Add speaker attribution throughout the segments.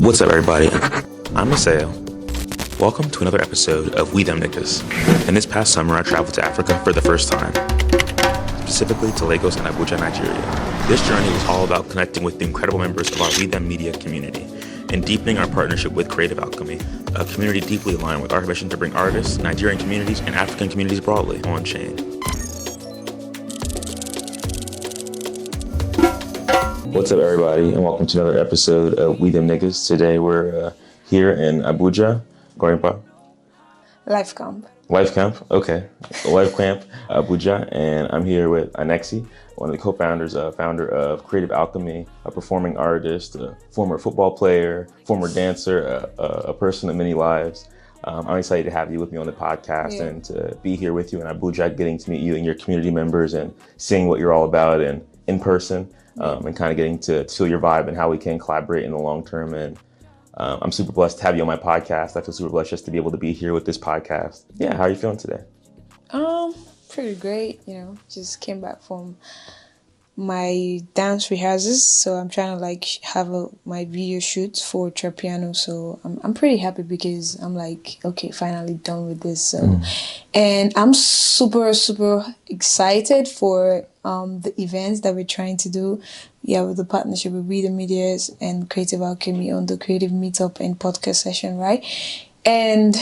Speaker 1: What's up, everybody? I'm Maceo. Welcome to another episode of We Them Niggas. In this past summer, I traveled to Africa for the first time, specifically to Lagos and Abuja, Nigeria. This journey was all about connecting with the incredible members of our We Them media community and deepening our partnership with Creative Alchemy, a community deeply aligned with our mission to bring artists, Nigerian communities, and African communities broadly Onchain. What's up, everybody, and welcome to another episode of We Them Niggas. Today we're here in Abuja, Gorimpa.
Speaker 2: Life camp.
Speaker 1: Life camp, okay. Life camp, Abuja, and I'm here with Anesi, one of the co-founders, founder of Creative Alchemy, a performing artist, a former football player, former dancer, a person of many lives. I'm excited to have you with me on the podcast and to be here with you in Abuja, getting to meet you and your community members and seeing what you're all about and in person. And kind of getting to feel your vibe and how we can collaborate in the long term. And I'm super blessed to have you on my podcast. I feel super blessed just to be able to be here with this podcast. Yeah, how are you feeling today?
Speaker 2: Pretty great. Just came back from my dance rehearsals, so I'm trying to have my video shoot for Trapiano. So I'm pretty happy because I'm okay, finally done with this. So, and I'm super excited for the events that we're trying to do. With the partnership with We The Medias and Creative Alchemy on the Creative Meetup and podcast session, right? And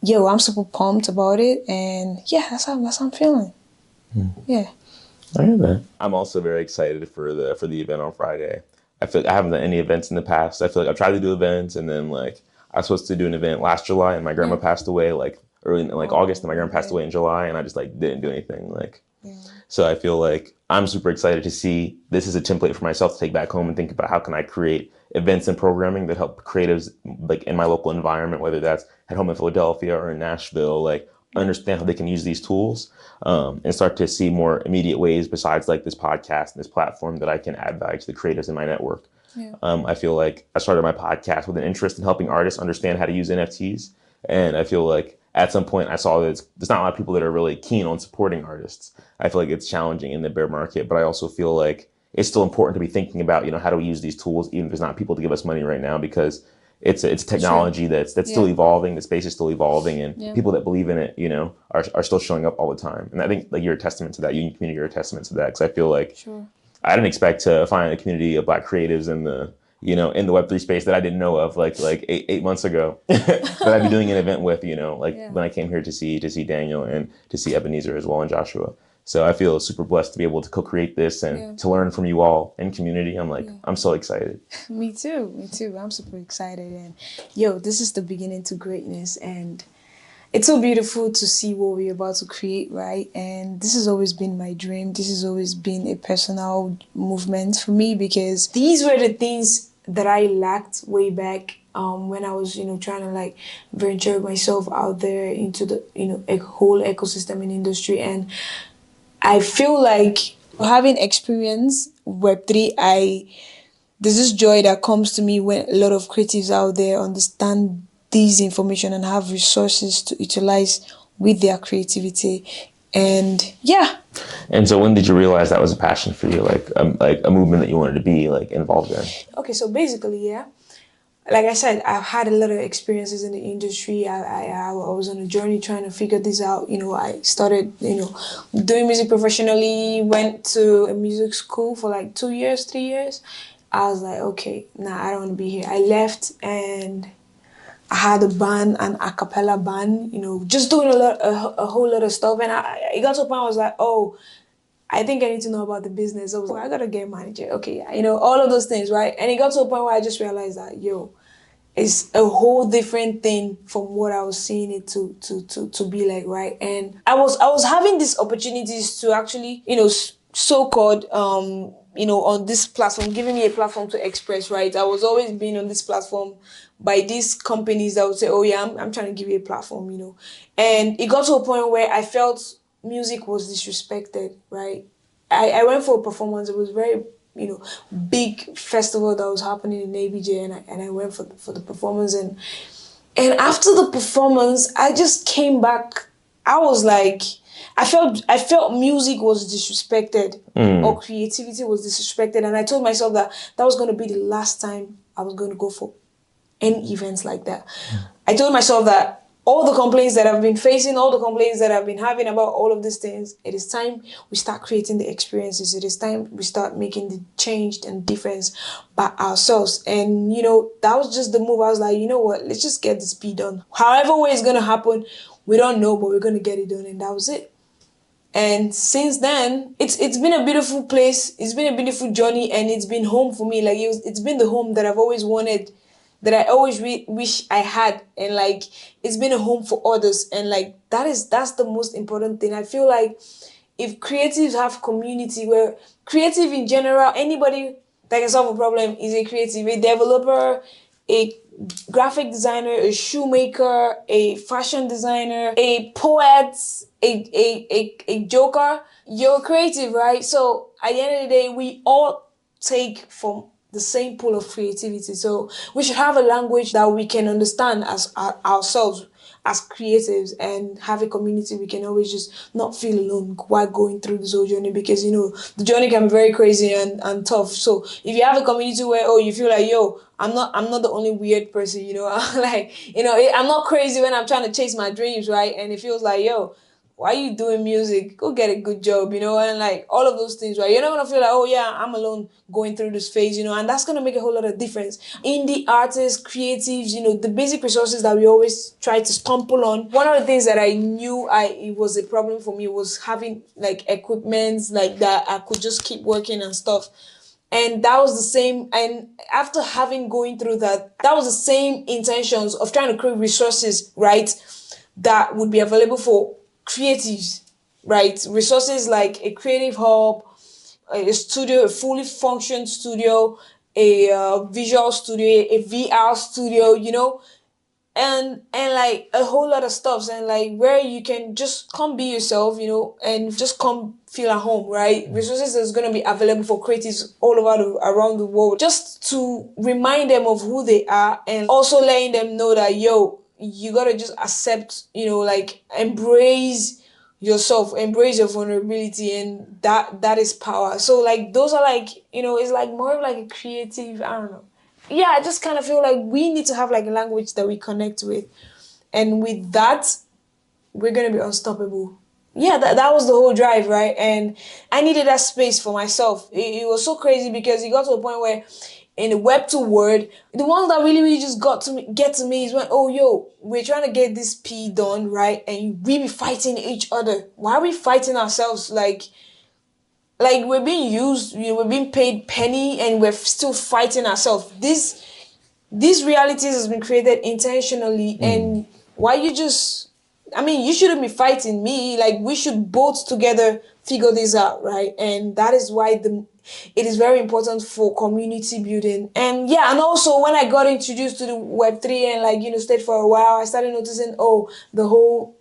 Speaker 2: I'm super pumped about it, and that's how I'm feeling. Yeah.
Speaker 1: I hear that. I'm also very excited for the event on Friday. I feel like I haven't done any events in the past. I feel like I've tried to do events, and then I was supposed to do an event last July, and my grandma passed away early in August, and my grandma passed away in July, and I just didn't do anything. So I feel like I'm super excited to see this as a template for myself to take back home and think about how can I create events and programming that help creatives in my local environment, whether that's at home in Philadelphia or in Nashville, understand how they can use these tools and start to see more immediate ways besides this podcast and this platform that I can add value to the creatives in my network. I feel like I started my podcast with an interest in helping artists understand how to use NFTs. And I feel like at some point I saw that there's not a lot of people that are really keen on supporting artists. I feel like it's challenging in the bear market, but I also feel like it's still important to be thinking about, how do we use these tools, even if there's not people to give us money right now, because it's technology that's still evolving. The space is still evolving, and people that believe in it, are still showing up all the time. And I think you're a testament to that. You and your community are a testament to that, because I feel like I didn't expect to find a community of Black creatives in the in the Web3 space that I didn't know of eight months ago that I'd be doing an event with, when I came here to see Daniel and to see Ebenezer as well and Joshua. So I feel super blessed to be able to co-create this and to learn from you all in community. I'm so excited.
Speaker 2: Me too. I'm super excited. And this is the beginning to greatness. And it's so beautiful to see what we're about to create, right? And this has always been my dream. This has always been a personal movement for me, because these were the things that I lacked way back when I was, trying to venture myself out there into the, a whole ecosystem in industry. And I feel like having experienced Web3, there's this joy that comes to me when a lot of creatives out there understand this information and have resources to utilize with their creativity. And
Speaker 1: And so when did you realize that was a passion for you, a movement that you wanted to be involved in?
Speaker 2: Okay, so basically, like I said, I've had a lot of experiences in the industry. I was on a journey trying to figure this out. I started, doing music professionally, went to a music school for 2 years, 3 years. I was like, okay, I don't want to be here. I left and I had a band, an a cappella band, just doing a whole lot of stuff. And it got to a point I was like, oh, I think I need to know about the business. I was like, I gotta get a manager. Okay, all of those things, right? And it got to a point where I just realized that, it's a whole different thing from what I was seeing it to be like, right? And I was having these opportunities to actually, so-called, on this platform, giving me a platform to express, right? I was always being on this platform by these companies that would say, oh yeah, I'm trying to give you a platform, And it got to a point where I felt music was disrespected, right? I went for a performance. It was very, big festival that was happening in ABJ, and I went for the performance. And after the performance, I just came back. I was like, I felt music was disrespected or creativity was disrespected. And I told myself that was going to be the last time I was going to go for any events like that. I told myself that all the complaints that I've been facing, all the complaints that I've been having about all of these things, it is time we start creating the experiences. It is time we start making the change and difference by ourselves. And, that was just the move. I was like, you know what, let's just get this beat done. However way it's going to happen, we don't know, but we're going to get it done. And that was it. And since then, it's been a beautiful place. It's been a beautiful journey, and it's been home for me. Like it's been the home that I've always wanted, that I always wish I had, and like it's been a home for others. And like that's the most important thing. I feel like if creatives have community, where creative in general, anybody that can solve a problem is a creative, a developer, a graphic designer, a shoemaker, a fashion designer, a poet, a joker, you're creative, right? So at the end of the day, we all take from the same pool of creativity. So we should have a language that we can understand as ourselves as creatives, and have a community we can always just not feel alone while going through this whole journey, because the journey can be very crazy and tough. So if you have a community where you feel like I'm not the only weird person, I'm not crazy when I'm trying to chase my dreams, right? And it feels like why are you doing music? Go get a good job, and like all of those things, right? You're not gonna feel like, oh yeah, I'm alone going through this phase, and that's gonna make a whole lot of difference. Indie artists, creatives, the basic resources that we always try to stumble on. One of the things that I knew it was a problem for me was having like equipment like that I could just keep working and stuff. And that was the same, and after going through that was the same intentions of trying to create resources, right, that would be available for creatives, right? Resources like a creative hub, a studio, a fully functioned studio, a visual studio, a VR studio, and like a whole lot of stuff, and like where you can just come be yourself, and just come feel at home, right? Resources that's going to be available for creatives all over around the world, just to remind them of who they are, and also letting them know that you gotta just accept, like embrace yourself, embrace your vulnerability, and that is power. So like those are like, it's like more of like a creative, I don't know. Yeah, I just kind of feel like we need to have like a language that we connect with. And with that, we're going to be unstoppable. Yeah, that was the whole drive, right? And I needed that space for myself. It was so crazy because it got to a point where in the Web2 world, the ones that really, really just get to me is when, we're trying to get this P done, right? And we be fighting each other. Why are we fighting ourselves? Like we're being used, we're being paid penny, and we're still fighting ourselves. These realities has been created intentionally, and why you shouldn't be fighting me. Like we should both together figure this out, right? And that is why it is very important for community building. And yeah, and also when I got introduced to the Web3 and stayed for a while, I started noticing the whole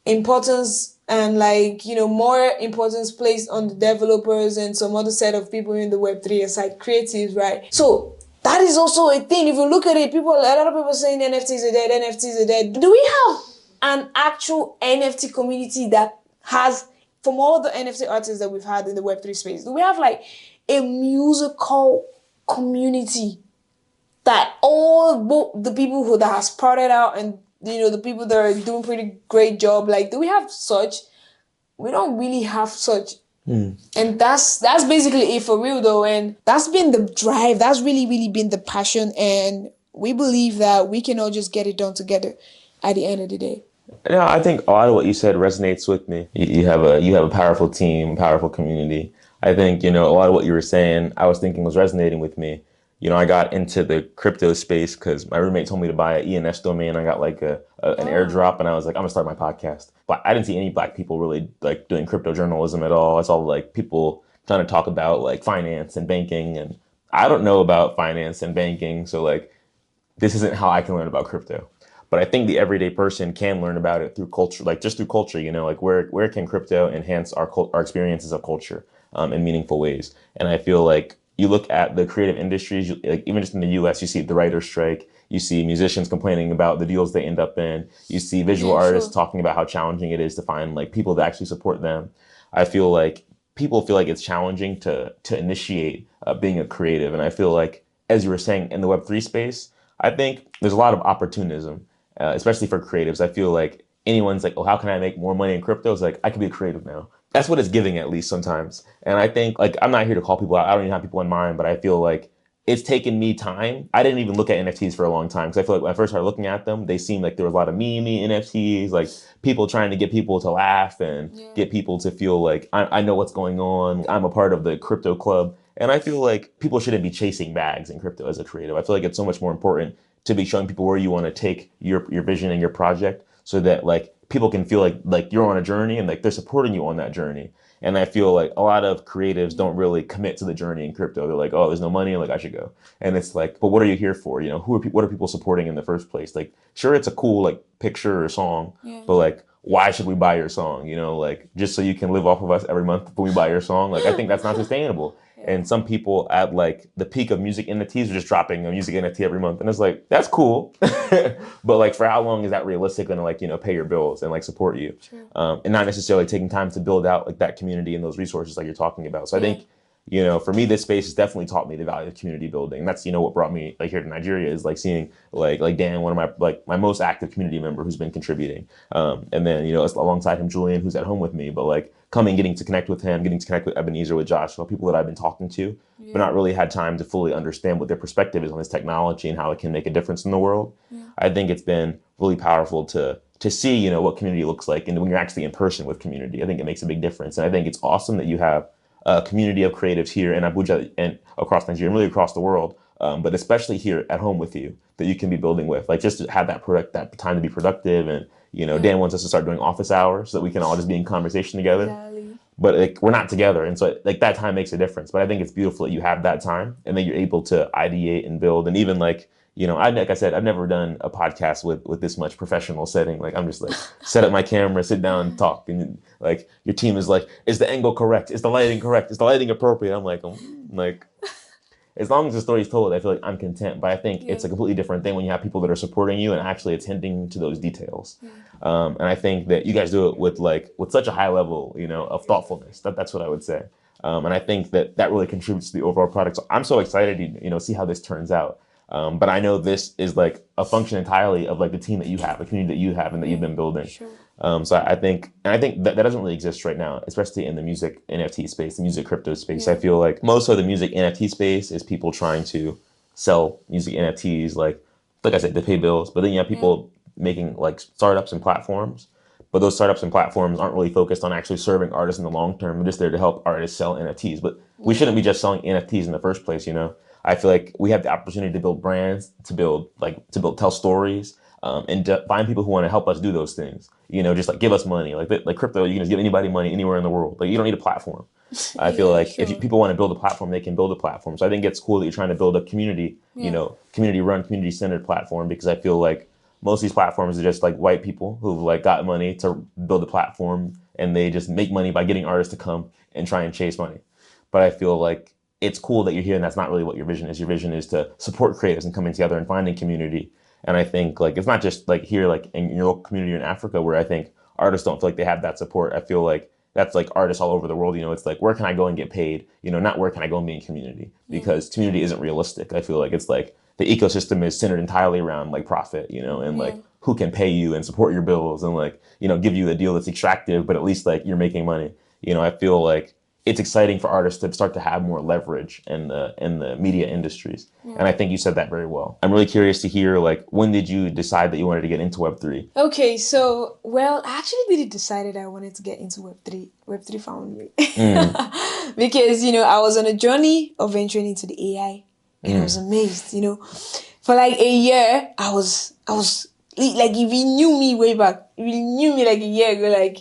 Speaker 2: importance and more importance placed on the developers and some other set of people in the Web3 aside creatives, right? So that is also a thing. If you look at it, a lot of people saying NFTs are dead, NFTs are dead. Do we have an actual NFT community that has, from all the NFT artists that we've had in the Web3 space, do we have like a musical community that all the people that has sprouted out, and the people that are doing pretty great job, like, do we have such? We don't really have such. And that's basically it for real though. And that's been the drive. That's really, really been the passion. And we believe that we can all just get it done together at the end of the day.
Speaker 1: Yeah, I think a lot of what you said resonates with me. You have a powerful team, powerful community. I think, a lot of what you were saying, I was thinking was resonating with me. I got into the crypto space because my roommate told me to buy an ENS domain. I got like an airdrop, and I was like, I'm gonna start my podcast. But I didn't see any Black people really like doing crypto journalism at all. I saw like people trying to talk about like finance and banking, and I don't know about finance and banking, so like this isn't how I can learn about crypto. But I think the everyday person can learn about it through culture, like just through culture. Like where can crypto enhance our experiences of culture in meaningful ways? And I feel like you look at the creative industries, like even just in the U.S., you see the writer's strike. You see musicians complaining about the deals they end up in. You see visual artists talking about how challenging it is to find like people that actually support them. I feel like people feel like it's challenging to initiate being a creative. And I feel like, as you were saying, in the Web3 space, I think there's a lot of opportunism, especially for creatives. I feel like anyone's like, oh, how can I make more money in crypto? It's like, I could be a creative now. That's what it's giving, at least sometimes. And I think, like, I'm not here to call people out. I don't even have people in mind, but I feel like it's taken me time. I didn't even look at NFTs for a long time because I feel like when I first started looking at them, they seemed like there was a lot of meme NFTs, like people trying to get people to laugh and get people to feel like I know what's going on. I'm a part of the crypto club. And I feel like people shouldn't be chasing bags in crypto as a creative. I feel like it's so much more important to be showing people where you want to take your vision and your project so that like people can feel like you're on a journey and like they're supporting you on that journey. And I feel like a lot of creatives don't really commit to the journey in crypto. They're like, oh, there's no money, like I should go. And it's like, but what are you here for? You know, what are people supporting in the first place? Like, sure, it's a cool like picture or song, but like, why should we buy your song? You know, like just so you can live off of us every month when we buy your song. Like, I think that's not sustainable. And some people at like the peak of music NFTs are just dropping a music NFT every month. And it's like, that's cool. But like, for how long is that realistic and like, you know, pay your bills and like support you? And not necessarily taking time to build out like that community and those resources like you're talking about. So I think, you know, for me, this space has definitely taught me the value of community building. And that's, you know, what brought me like here to Nigeria is like seeing like Dan, one of my like my most active community member who's been contributing. And then, you know, alongside him, Julian, who's at home with me, but like coming, getting to connect with him, getting to connect with Ebenezer, with Josh, all people that I've been talking to, but not really had time to fully understand what their perspective is on this technology and how it can make a difference in the world. I think it's been really powerful to see, you know, what community looks like. And when you're actually in person with community, I think it makes a big difference. And I think it's awesome that you have a community of creatives here in Abuja and across Nigeria, and really across the world, but especially here at home with you that you can be building with. Like just to have that time to be productive. And, you know, Dan wants us to start doing office hours so that we can all just be in conversation together.
Speaker 2: Exactly.
Speaker 1: But like we're not together, and so like that time makes a difference. But I think it's beautiful that you have that time, and then you're able to ideate and build, and even like, you know, like I said, I've never done a podcast with this much professional setting. Like I'm just like set up my camera, sit down, and talk, and like your team is like, is the angle correct? Is the lighting correct? Is the lighting appropriate? I'm like, as long as the story's told, I feel like I'm content. But I think it's a completely different thing when you have people that are supporting you and actually attending to those details. And I think that you guys do it with such a high level, you know, of thoughtfulness. That's what I would say. And I think that really contributes to the overall product. So I'm so excited to, you know, see how this turns out. But I know this is like a function entirely of like the team that you have, the community that you have, and that you've been building. So I think that doesn't really exist right now, especially in the music NFT space, the music crypto space. I feel like most of the music NFT space is people trying to sell music NFTs, like I said, to pay bills. But then you have people making like startups and platforms. But those startups and platforms aren't really focused on actually serving artists in the long term. They're just there to help artists sell NFTs. But we shouldn't be just selling NFTs in the first place, you know? I feel like we have the opportunity to build brands, tell stories, and to find people who want to help us do those things. You know, just like give us money, like crypto. You can just give anybody money anywhere in the world. Like you don't need a platform. I feel like if people want to build a platform, they can build a platform. So I think it's cool that you're trying to build a community, you know, community run, community centered platform, because I feel like most of these platforms are just like white people who've like got money to build a platform, and they just make money by getting artists to come and try and chase money. But I feel like it's cool that you're here, and that's not really what your vision is. Your vision is to support creatives and coming together and finding community. And I think like it's not just like here, like in your local community in Africa, where I think artists don't feel like they have that support. I feel like that's like artists all over the world. You know, it's like, where can I go and get paid? You know, not where can I go and be in community, because community isn't realistic. I feel like it's like the ecosystem is centered entirely around like profit, you know, and like who can pay you and support your bills and like, you know, give you a deal that's extractive, but at least like you're making money. You know, I feel like it's exciting for artists to start to have more leverage in the media industries. And I think you said that very well. I'm really curious to hear, like, when did you decide that you wanted to get into Web3?
Speaker 2: Okay, so, well, I actually really decided I wanted to get into Web3. Web3 found me. Because, you know, I was on a journey of venturing into the AI. And I was amazed, you know. For like a year, I was like, if you knew me way back, if you knew me like a year ago, like,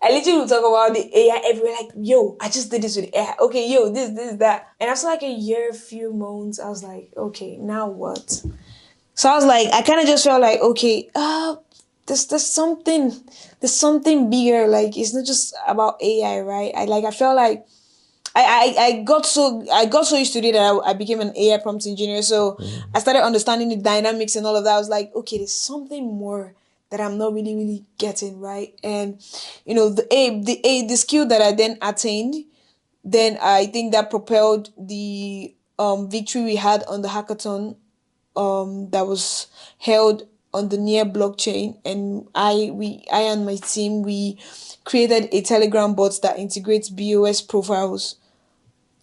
Speaker 2: I literally would talk about the AI everywhere, like, yo, I just did this with AI. Okay, yo, this, that. And after like a year, few months, I was like, okay, now what? So I was like, I kind of just felt like, okay, there's something bigger. Like, it's not just about AI, right? I felt like I got so used to it that I became an AI prompt engineer. So I started understanding the dynamics and all of that. I was like, okay, there's something more that I'm not really getting, right? And you know, the skill that I then attained, then I think that propelled the victory we had on the hackathon that was held on the near blockchain, and I and my team, we created a Telegram bot that integrates BOS profiles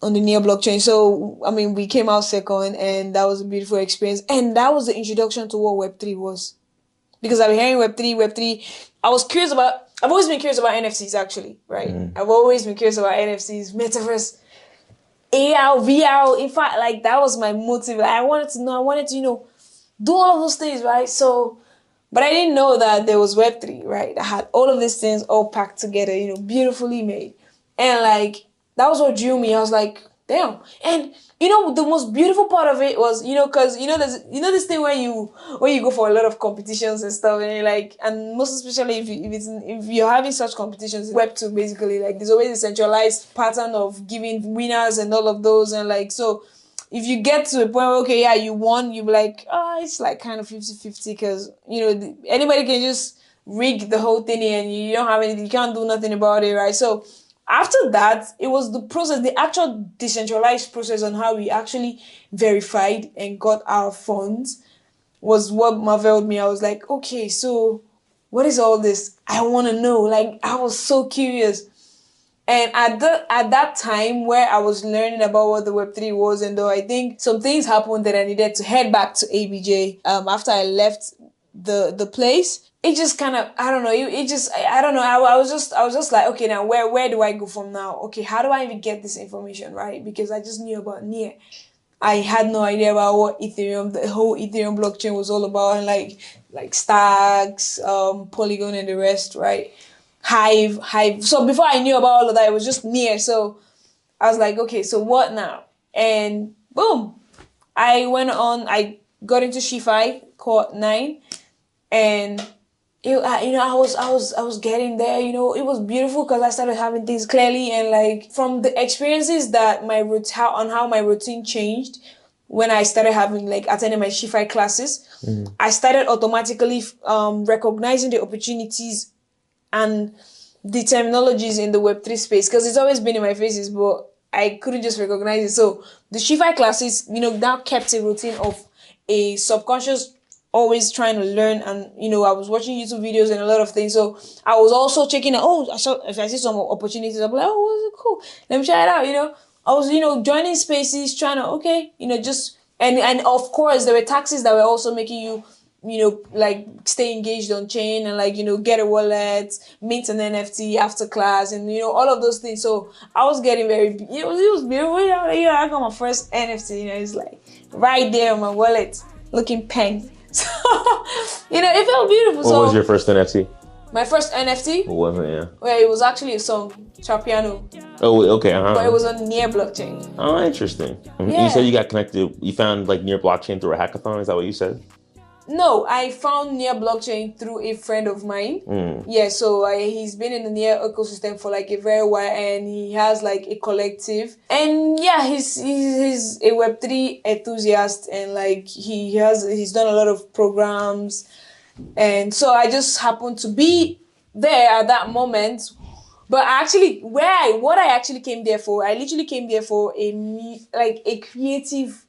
Speaker 2: on the near blockchain. So I mean, we came out second, and that was a beautiful experience, and that was the introduction to what Web3 was. Because I've been hearing Web3. I was curious about. I've always been curious about NFTs, actually, right? I've always been curious about NFTs, metaverse, AR, VR. In fact, like, that was my motive. Like, I wanted to know. I wanted to, do all of those things, right? So, but I didn't know that there was Web3, right? I had all of these things all packed together, beautifully made, and like, that was what drew me. I was like, damn. And the most beautiful part of it was, because there's this thing where you go for a lot of competitions and stuff, and you're like, and most especially if you're having such competitions, Web2 basically, like, there's always a centralized pattern of giving winners and all of those, and like, so if you get to a point where, okay, yeah, you won, you're like, oh, it's like kind of 50-50, because anybody can just rig the whole thing, and you don't have anything, you can't do nothing about it, right? So after that, it was the process, the actual decentralized process on how we actually verified and got our funds was what marveled me. I was like, okay, so what is all this? I want to know. Like, I was so curious. And at that time where I was learning about what the Web3 was, and though I think some things happened that I needed to head back to ABJ after I left the place, it just kind of, I don't know, it just, I don't know, I was just like, okay, now where do I go from now? Okay, how do I even get this information, right? Because I just knew about Near. I had no idea about what the whole Ethereum blockchain was all about, and like Stacks, Polygon, and the rest, right? Hive. So before I knew about all of that, it was just Near. So I was like, okay, so what now? And boom, I got into Shi-Fi Core 9, and I was getting there. It was beautiful because I started having things clearly, and like, from the experiences that how my routine changed when I started having, like, attending my Shi-Fi classes. I started automatically recognizing the opportunities and the terminologies in the Web3 space, because it's always been in my faces, but I couldn't just recognize it. So the Shi-Fi classes, now kept a routine of a subconscious always trying to learn, and I was watching YouTube videos and a lot of things. So I was also checking out, if I see some opportunities, I'm like, oh, cool, let me try it out. I was joining spaces, trying to, okay, just, and of course there were taxes that were also making you like, stay engaged on chain, and like, get a wallet, mint an NFT after class, and all of those things. So I was getting very, it was beautiful. I got my first NFT, it's like right there on my wallet, looking peng. So it felt beautiful.
Speaker 1: What was your first NFT?
Speaker 2: My first NFT?
Speaker 1: What was it? Yeah.
Speaker 2: Well, it was actually a song, Trapiano.
Speaker 1: Oh, okay.
Speaker 2: But it was on Near blockchain.
Speaker 1: Oh, interesting.
Speaker 2: Yeah.
Speaker 1: You said you got connected. You found, like, Near blockchain through a hackathon. Is that what you said?
Speaker 2: No, I found Near blockchain through a friend of mine. Yeah, so he's been in the Near ecosystem for like a very while, and he has like a collective. And yeah, he's a Web3 enthusiast, and like he's done a lot of programs. And so I just happened to be there at that moment. But actually, what I actually came there for, I literally came there for a creative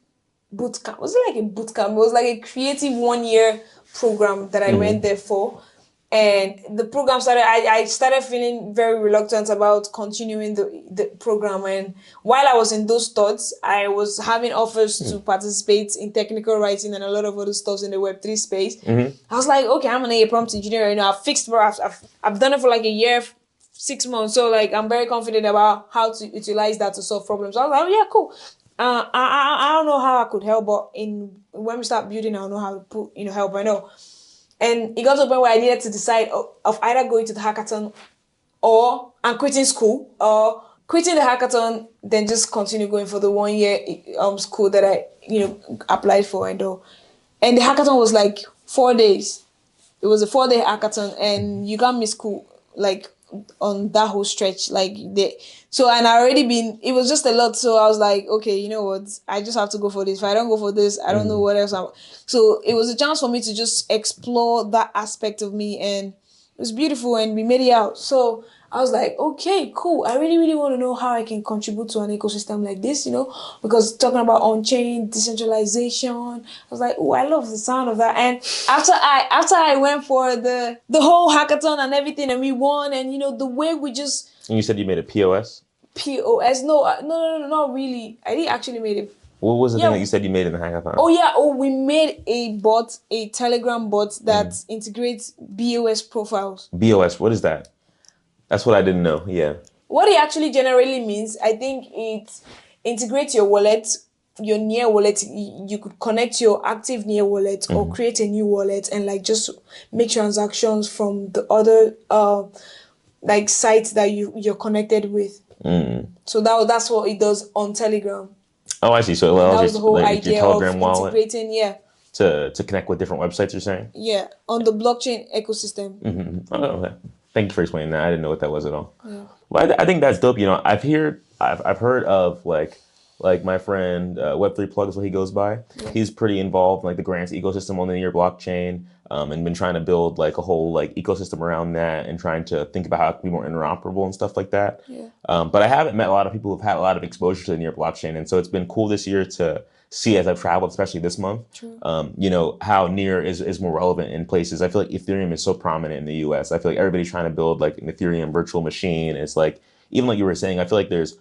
Speaker 2: bootcamp. Was it like a bootcamp? It was like a creative 1-year program that I went there for. And the program started, I started feeling very reluctant about continuing the program. And while I was in those thoughts, I was having offers to participate in technical writing and a lot of other stuff in the Web3 space. I was like, okay, I'm an prompt engineer. I've done it for like a year, 6 months. So like, I'm very confident about how to utilize that to solve problems. I was like, oh yeah, cool. I don't know how I could help, but when we start building, I'll know how to put, help. I know. And it got to a point where I needed to decide of either going to the hackathon and quitting school, or quitting the hackathon, then just continue going for the 1-year school that I, applied for and all. And the hackathon was like 4 days. It was a 4-day hackathon, and you can't miss school, like, on that whole stretch. And I already it was just a lot. So I was like, okay, you know what? I just have to go for this. If I don't go for this, I don't know what else. So it was a chance for me to just explore that aspect of me. And was beautiful, and we made it out. So I was like, okay, cool. I really, really want to know how I can contribute to an ecosystem like this, because talking about on-chain decentralization, I was like, oh, I love the sound of that. And after I went for the whole hackathon and everything, and we won, and the way we just
Speaker 1: And you said you made a POS?
Speaker 2: POS, no, no, not really. I didn't actually made it.
Speaker 1: What was the thing
Speaker 2: Yeah.
Speaker 1: that you said you made in the hackathon?
Speaker 2: Oh yeah. Oh, we made a Telegram bot that integrates BOS profiles.
Speaker 1: BOS, what is that? That's what I didn't know. Yeah.
Speaker 2: What it actually generally means, I think it integrates your wallet, your near wallet. You could connect your active near wallet or create a new wallet and like just make transactions from the other like sites that you're connected with. So that's what it does on Telegram.
Speaker 1: Oh, I see. So it
Speaker 2: That
Speaker 1: allows
Speaker 2: was the whole
Speaker 1: your
Speaker 2: idea
Speaker 1: Telegram
Speaker 2: of
Speaker 1: wallet
Speaker 2: integrating,
Speaker 1: to connect with different websites, you're saying?
Speaker 2: yeah, on the blockchain ecosystem.
Speaker 1: Oh, okay. Thank you for explaining that. I didn't know what that was at all.
Speaker 2: Yeah.
Speaker 1: Well, I think that's dope. I've heard of like my friend Web3 Plug is what he goes by.
Speaker 2: Yeah.
Speaker 1: He's pretty involved in like the grants ecosystem on the Near blockchain, and been trying to build like a whole like ecosystem around that and trying to think about how it can be more interoperable and stuff like that.
Speaker 2: Yeah.
Speaker 1: But I haven't met a lot of people who've had a lot of exposure to the Near blockchain, and so it's been cool this year to see as I've traveled, especially this month, how Near is more relevant in places. I feel like Ethereum is so prominent in the US. I feel like everybody's trying to build like an Ethereum virtual machine. It's like, even like you were saying, I feel like there's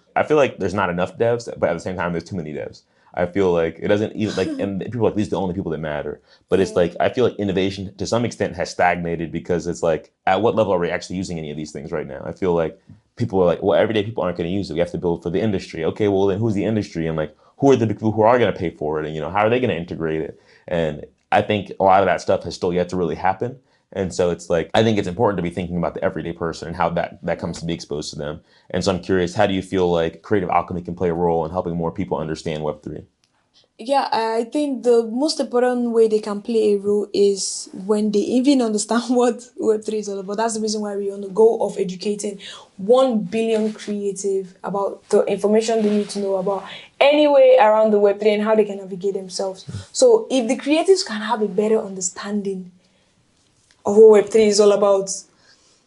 Speaker 1: not enough devs, but at the same time, there's too many devs. I feel like it doesn't even like, and people are like, these are the only people that matter. But it's like, I feel like innovation to some extent has stagnated because it's like, at what level are we actually using any of these things right now? I feel like people are like, well, everyday people aren't going to use it. We have to build for the industry. Okay, well then who's the industry? And like, who are the people who are going to pay for it? And, how are they going to integrate it? And I think a lot of that stuff has still yet to really happen. And so it's like, I think it's important to be thinking about the everyday person and how that comes to be exposed to them. And so I'm curious, how do you feel like Creative Alchemy can play a role in helping more people understand Web3?
Speaker 2: Yeah, I think the most important way they can play a role is when they even understand what Web3 is all about. That's the reason why we're on the goal of educating 1 billion creative about the information they need to know about any way around the Web3 and how they can navigate themselves. So if the creatives can have a better understanding of what Web3 is all about,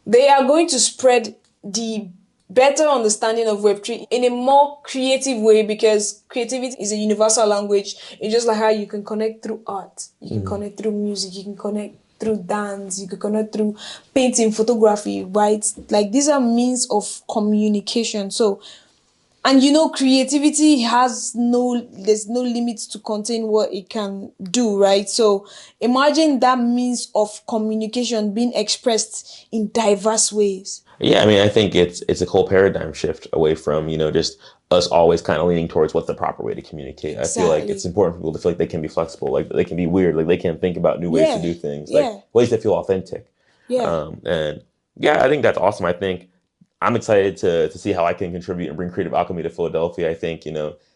Speaker 2: they are going to spread the better understanding of Web3 in a more creative way, because creativity is a universal language. It's just like how you can connect through art, you can connect through music, you can connect through dance, you can connect through painting, photography, right? Like these are means of communication. So, and creativity there's no limit to contain what it can do, right? So imagine that means of communication being expressed in diverse ways.
Speaker 1: Yeah, I mean, I think it's a whole paradigm shift away from, just us always kind of leaning towards what's the proper way to communicate. I feel like it's important for people to feel like they can be flexible, like they can be weird, like they can think about new ways to do things, like ways that feel authentic. And yeah, I think that's awesome. I think I'm excited to see how I can contribute and bring Creative Alchemy to Philadelphia. I think,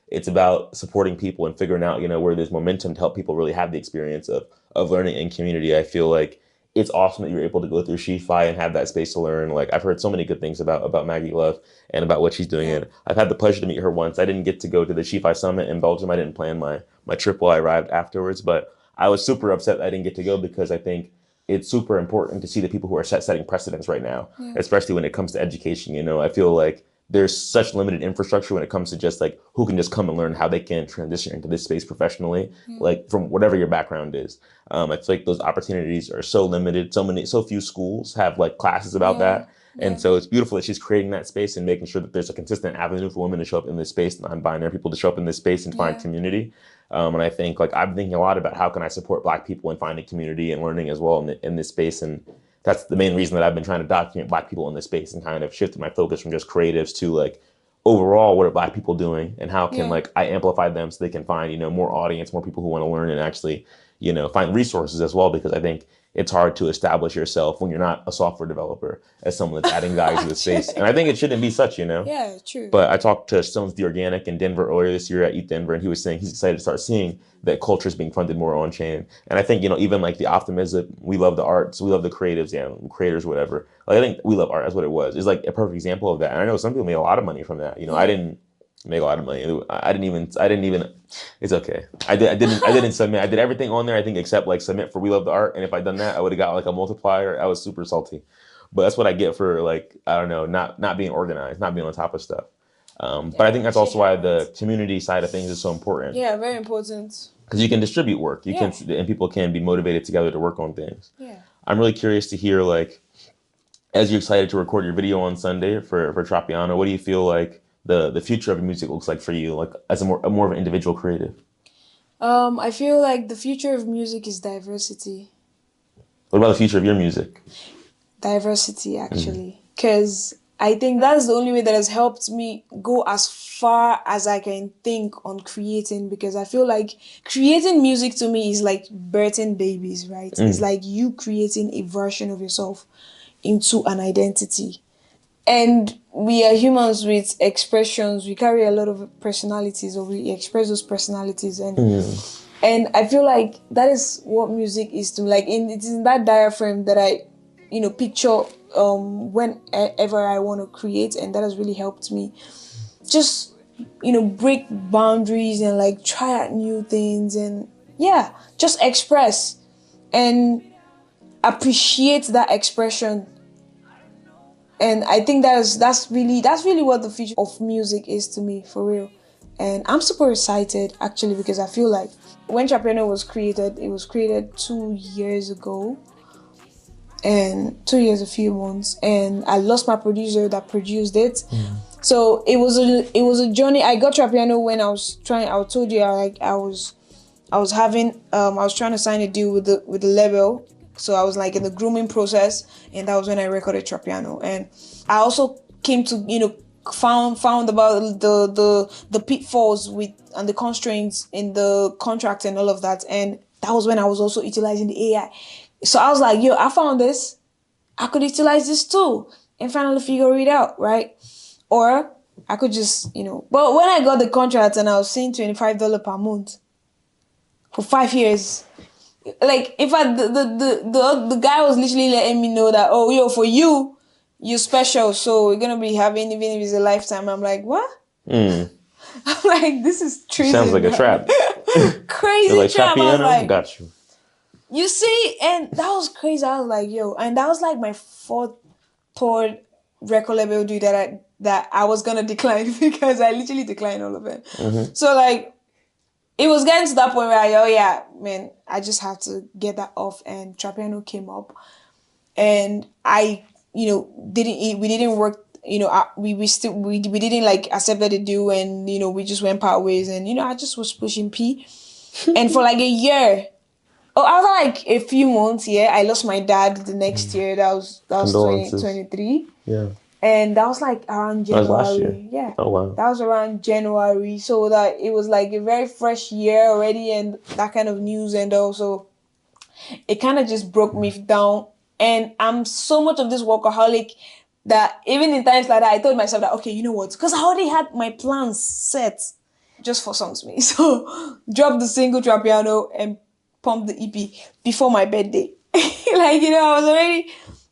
Speaker 1: it's about supporting people and figuring out, where there's momentum to help people really have the experience of learning in community. I feel like it's awesome that you're able to go through SheFi and have that space to learn. Like I've heard so many good things about Maggie Love and about what she's doing. And I've had the pleasure to meet her once. I didn't get to go to the SheFi Summit in Belgium. I didn't plan my trip while I arrived afterwards, but I was super upset I didn't get to go because I think it's super important to see the people who are setting precedents right now, especially when it comes to education. I feel like there's such limited infrastructure when it comes to just like who can just come and learn how they can transition into this space professionally, like from whatever your background is. I feel like those opportunities are so limited. So few schools have like classes about that. And so it's beautiful that she's creating that space and making sure that there's a consistent avenue for women to show up in this space, non-binary people to show up in this space and find community. And I think like I've been thinking a lot about how can I support Black people in finding community and learning as well in this space. And that's the main reason that I've been trying to document Black people in this space and kind of shifted my focus from just creatives to like overall what are Black people doing and how can like I amplify them so they can find, more audience, more people who want to learn and actually, find resources as well, because I think it's hard to establish yourself when you're not a software developer as someone that's adding value to the space. And I think it shouldn't be such,
Speaker 2: Yeah, true.
Speaker 1: But I talked to Stones the Organic in Denver earlier this year at ETH Denver, and he was saying he's excited to start seeing that culture is being funded more on chain. And I think, even like the optimism, we love the arts, we love the creatives, creators, whatever. Like I think we love art, that's what it was. It's like a perfect example of that. And I know some people made a lot of money from that. I didn't make a lot of money. I didn't even, it's okay. I didn't submit. I did everything on there, I think, except like submit for We Love the Art. And if I'd done that, I would have got like a multiplier. I was super salty. but that's what I get for like, I don't know, not being organized, not being on top of stuff. But I think that's
Speaker 2: Shit
Speaker 1: also why the
Speaker 2: happens.
Speaker 1: community side of things is so important
Speaker 2: Yeah, very important.
Speaker 1: because you can distribute work, you
Speaker 2: Yeah.
Speaker 1: can, and people can be motivated together to work on things.
Speaker 2: Yeah.
Speaker 1: I'm really curious to hear like, as you're excited to record your video on Sunday for Trapiano, what do you feel like the future of music looks like for you, like as a more of an individual creative?
Speaker 2: I feel like the future of music is diversity.
Speaker 1: What about the future of your music?
Speaker 2: Diversity, actually. Because I think that's the only way that has helped me go as far as I can think on creating. Because I feel like creating music to me is like birthing babies, right? It's like you creating a version of yourself into an identity. And we are humans with expressions. We carry a lot of personalities, or we express those personalities. And I feel like that is what music is to me. Like it's in that diaphragm that I, picture whenever I want to create, and that has really helped me just, break boundaries and like try out new things and yeah, just express and appreciate that expression. And I think that's really what the future of music is to me, for real. And I'm super excited actually, because I feel like when Trapiano was created, it was created 2 years ago. And 2 years, a few months. And I lost my producer that produced it. So it was a journey. I got Trapiano when I told you I was trying to sign a deal with the label. So I was like in the grooming process, and that was when I recorded Trapiano. And I also came to found about the pitfalls and the constraints in the contract and all of that. And that was when I was also utilizing the AI. So I was like, yo, I found this. I could utilize this too, and finally figure it out, right? Or I could just, But when I got the contract and I was seeing $25 per month for 5 years. Like, in fact, the guy was literally letting me know that, oh, yo, for you're special, so we're gonna be having, even if it's a lifetime. I'm like, what? I'm like, this is treason.
Speaker 1: Sounds like a trap.
Speaker 2: Crazy
Speaker 1: You're like,
Speaker 2: trap. I was
Speaker 1: Trapiano,
Speaker 2: like,
Speaker 1: got you.
Speaker 2: You see, and that was crazy. I was like, yo, and that was like my third record label deal that I was gonna decline because I literally declined all of it. So like, it was getting to that point where I just had to get that off, and Trapiano came up, and I, we didn't work. We didn't like accept that deal, and we just went part ways, and I just was pushing P, and for like a year. Oh, after like a few months, I lost my dad the next year. That was 2023.
Speaker 1: Yeah.
Speaker 2: And that was like around January.
Speaker 1: That was last year.
Speaker 2: Yeah.
Speaker 1: Oh, wow.
Speaker 2: That was around January. So that it was like a very fresh year already, and that kind of news. And also, it kind of just broke me down. And I'm so much of this workaholic that even in times like that, I told myself that, okay, you know what? Because I already had my plans set just for Songs Me. So, drop the single Trapiano and pump the EP before my birthday. I was already,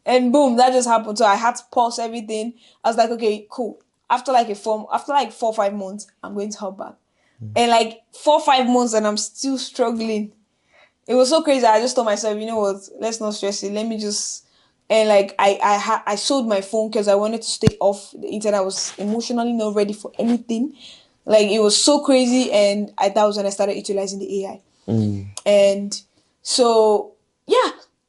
Speaker 2: and boom, that just happened. So I had to pause everything. I was like, okay, cool. After like 4 or 5 months, I'm going to help back. And like 4 or 5 months, and I'm still struggling. It was so crazy. I just told myself, you know what? Let's not stress it. Let me just, and like I sold my phone because I wanted to stay off the internet. I was emotionally not ready for anything. Like, it was so crazy, and that was when I started utilizing the AI. And so,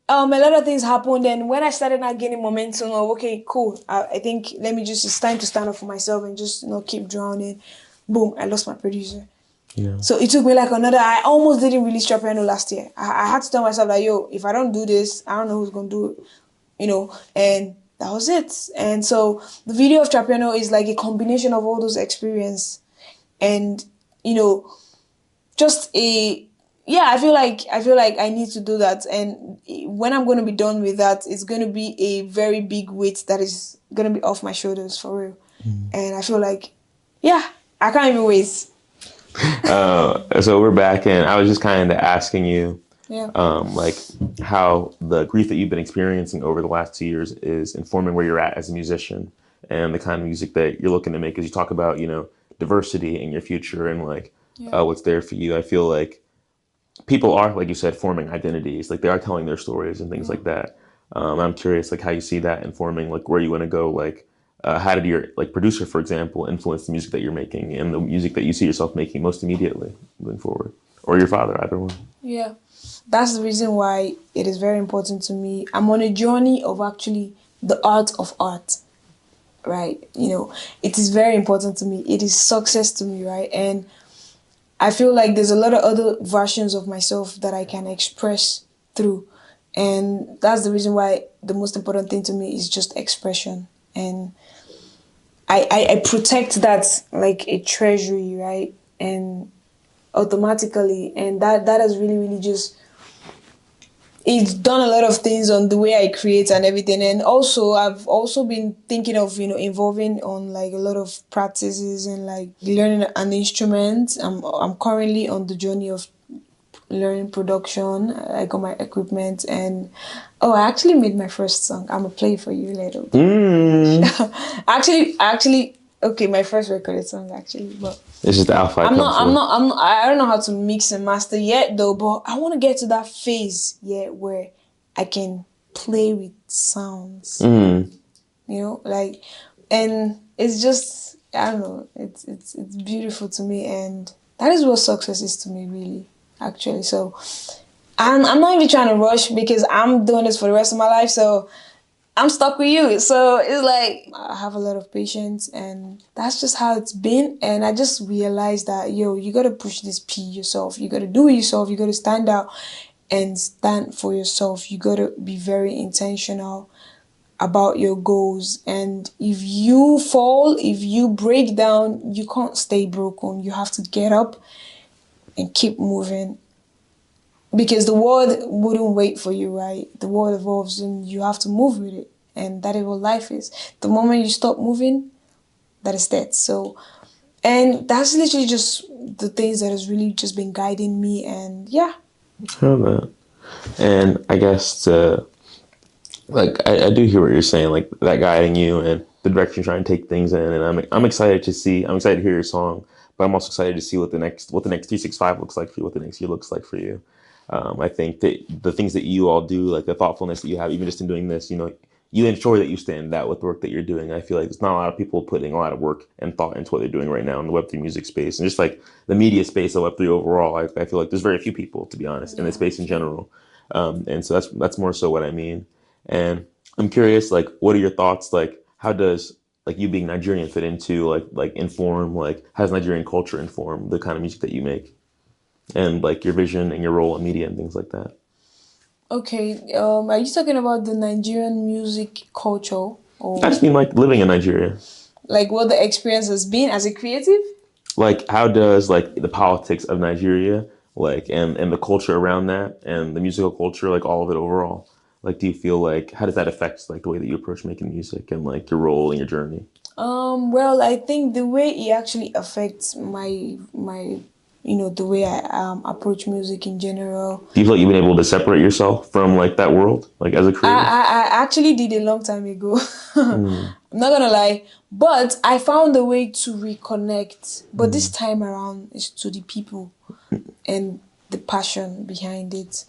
Speaker 2: a lot of things happened. And when I started not gaining momentum of, okay, cool, I think it's time to stand up for myself and just not keep drowning. Boom, I lost my producer.
Speaker 1: Yeah.
Speaker 2: So it took me like I almost didn't release Trapiano last year. I had to tell myself that, yo, if I don't do this, I don't know who's going to do it, and that was it. And so the video of Trapiano is like a combination of all those experiences. And, just I feel like I need to do that. And when I'm going to be done with that, it's going to be a very big weight that is going to be off my shoulders, for real. And I feel like, I can't even wait.
Speaker 1: So we're back, and I was just kind of asking you,
Speaker 2: Yeah.
Speaker 1: like how the grief that you've been experiencing over the last 2 years is informing where you're at as a musician and the kind of music that you're looking to make. As you talk about, diversity in your future and like what's there for you. I feel like people are, like you said, forming identities. Like, they are telling their stories and things like that. I'm curious like how you see that informing like where you want to go. Like how did your like producer, for example, influence the music that you're making and the music that you see yourself making most immediately moving forward, or your father, either one.
Speaker 2: Yeah. That's the reason why it is very important to me. I'm on a journey of actually the art of art, right? It is very important to me. It is success to me, right? And I feel like there's a lot of other versions of myself that I can express through. And that's the reason why the most important thing to me is just expression. And I protect that like a treasury, right? And automatically. And that has really, really just it's done a lot of things on the way I create and everything. And also I've also been thinking of, involving on like a lot of practices and like learning an instrument. I'm currently on the journey of learning production. I got my equipment and I actually made my first song. I'm gonna play it for you later. Actually, okay, my first recorded song actually, but
Speaker 1: It's just the alpha.
Speaker 2: I don't know how to mix and master yet though, but I want to get to that phase yet where I can play with sounds. Like, and it's just, I don't know, it's beautiful to me, and that is what success is to me, really, actually. So I'm not even trying to rush because I'm doing this for the rest of my life, so I'm stuck with you. So it's like I have a lot of patience, and that's just how it's been. And I just realized that, you gotta push this P yourself. You gotta do it yourself. You gotta stand out and stand for yourself. You gotta be very intentional about your goals. And if you fall, if you break down, you can't stay broken. You have to get up and keep moving. Because the world wouldn't wait for you, right? The world evolves and you have to move with it. And that is what life is. The moment you stop moving, that is dead. So, and that's literally just the things that has really just been guiding me. And yeah.
Speaker 1: Oh, man. And I guess like I do hear what you're saying, like that guiding you and the direction you're trying to take things in. And I'm excited to hear your song, but I'm also excited to see what the next 365 looks like for you, what the next year looks like for you. I think that the things that you all do, like the thoughtfulness that you have, even just in doing this, you ensure that you stand out with the work that you're doing. I feel like there's not a lot of people putting a lot of work and thought into what they're doing right now in the Web3 music space and just like the media space of Web3 overall. I feel like there's very few people, to be honest, in the space in general. And so that's more so what I mean. And I'm curious, like, what are your thoughts? Like, how does like you being Nigerian fit into like inform like how does Nigerian culture inform the kind of music that you make? And like your vision and your role in media and things like that.
Speaker 2: Okay, are you talking about the Nigerian music culture,
Speaker 1: I
Speaker 2: or
Speaker 1: just mean like living in Nigeria.
Speaker 2: like what the experience has been as a creative?
Speaker 1: Like how does like the politics of Nigeria like and the culture around that and the musical culture, like all of it overall, like do you feel like how does that affect like the way that you approach making music and like your role and your journey?
Speaker 2: Well, I think the way it actually affects my the way I approach music in general.
Speaker 1: Do you feel like you've been able to separate yourself from like that world, like as a creative?
Speaker 2: I actually did a long time ago. I'm not gonna lie, but I found a way to reconnect. But this time around is to the people and the passion behind it.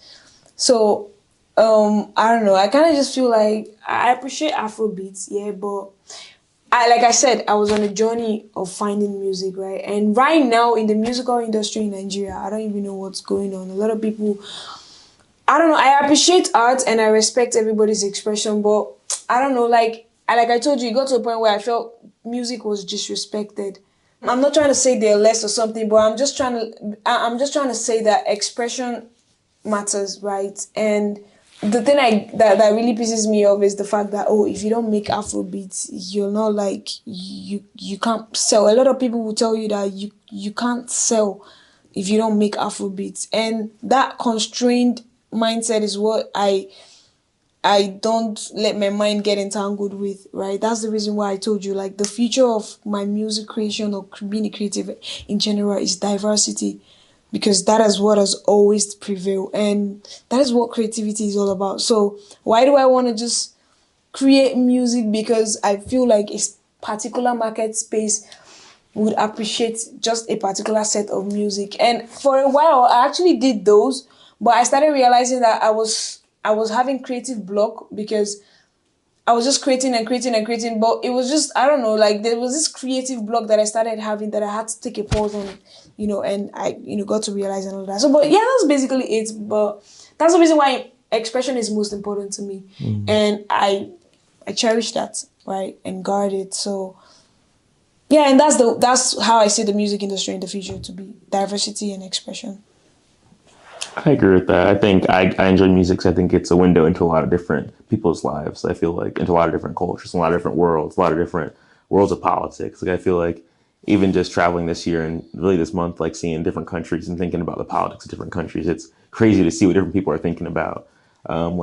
Speaker 2: So I don't know. I kind of just feel like I appreciate Afrobeats, yeah, but like I said, I was on a journey of finding music, right? And right now in the musical industry in Nigeria, I don't even know what's going on. A lot of people, I don't know. I appreciate art and I respect everybody's expression, but I don't know. Like I told you, it got to a point where I felt music was disrespected. I'm not trying to say they're less or something, but I'm just trying to say that expression matters, right? And the thing that really pisses me off is the fact that if you don't make Afrobeats, you're not like you can't sell. A lot of people will tell you that you can't sell if you don't make Afrobeats, and that constrained mindset is what I don't let my mind get entangled with, right? That's the reason why I told you, like, the future of my music creation or being a creative in general is diversity, because that is what has always prevailed, and that is what creativity is all about. So why do I want to just create music? Because I feel like a particular market space would appreciate just a particular set of music. And for a while, I actually did those, but I started realizing that I was having creative block because I was just creating and creating and creating, but it was just, I don't know, like there was this creative block that I started having that I had to take a pause on, and I, got to realize and all that. So, but yeah, that's basically it. But that's the reason why expression is most important to me. And I cherish that, right? And guard it. So, yeah, and that's how I see the music industry in the future to be diversity and expression.
Speaker 1: I agree with that. I think I enjoy music 'cause I think it's a window into a lot of different people's lives. I feel like into a lot of different cultures, a lot of different worlds, a lot of different worlds of politics. Like I feel like even just traveling this year and really this month, like seeing different countries and thinking about the politics of different countries, it's crazy to see what different people are thinking about.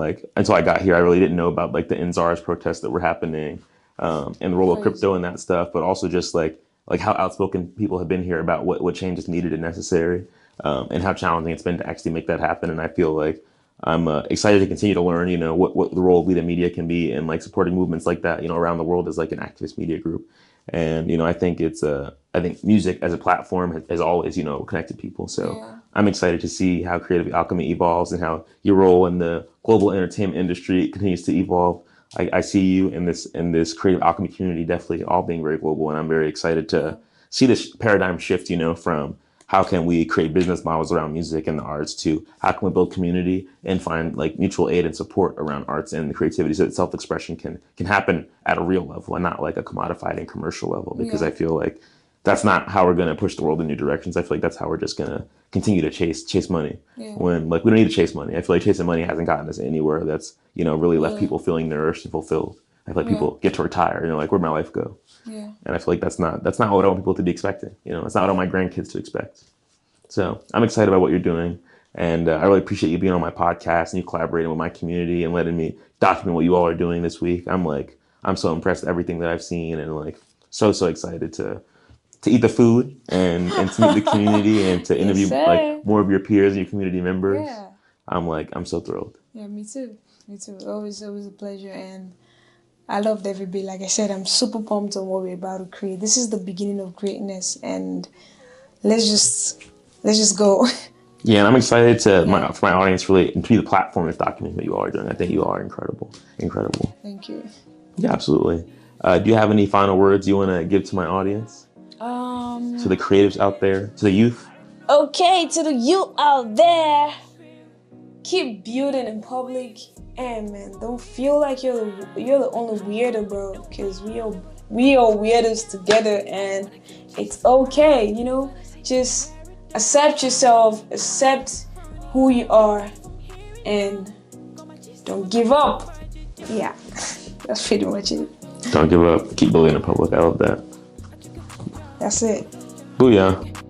Speaker 1: Like until I got here, I really didn't know about like the NZARS protests that were happening, and the role of crypto and that stuff, but also just like how outspoken people have been here about what change is needed and necessary. And how challenging it's been to actually make that happen. And I feel like I'm excited to continue to learn, what the role of We the Media can be in like supporting movements like that, around the world as like an activist media group. And, I think I think music as a platform has always, connected people. So
Speaker 2: Yeah.
Speaker 1: I'm excited to see how Creative Alchemy evolves and how your role in the global entertainment industry continues to evolve. I see you in this Creative Alchemy community definitely all being very global. And I'm very excited to see this paradigm shift, from how can we create business models around music and the arts to how can we build community and find like mutual aid and support around arts and creativity so that self-expression can happen at a real level and not like a commodified and commercial level, because I feel like that's not how we're going to push the world in new directions. I feel like that's how we're just going to continue to chase money when like we don't need to chase money. I feel like chasing money hasn't gotten us anywhere that's, really left people feeling nourished and fulfilled. I feel like people get to retire, like where'd my life go?
Speaker 2: Yeah.
Speaker 1: And I feel like that's not what I want people to be expecting. It's not what I want my grandkids to expect. So I'm excited about what you're doing. And I really appreciate you being on my podcast and you collaborating with my community and letting me document what you all are doing this week. I'm so impressed with everything that I've seen and like so excited to eat the food and to meet the community and to interview like more of your peers and your community members.
Speaker 2: Yeah.
Speaker 1: I'm so thrilled.
Speaker 2: Yeah, me too. Always a pleasure. And I loved every bit. Like I said, I'm super pumped on what we're about to create. This is the beginning of greatness, and let's just go.
Speaker 1: Yeah, and I'm excited for my audience really to be the platform that's documenting what you all are doing. I think you all are incredible.
Speaker 2: Thank you.
Speaker 1: Yeah, absolutely. Do you have any final words you want to give to my audience? To the creatives out there, to the youth?
Speaker 2: Okay, to the youth out there, keep building in public. And man, don't feel like you're the only weirdo, bro. Because we are weirdos together, and it's okay. Just accept yourself, accept who you are, and don't give up. Yeah, that's pretty much it.
Speaker 1: Don't give up. Keep building in public. I love that.
Speaker 2: That's it.
Speaker 1: Booyah.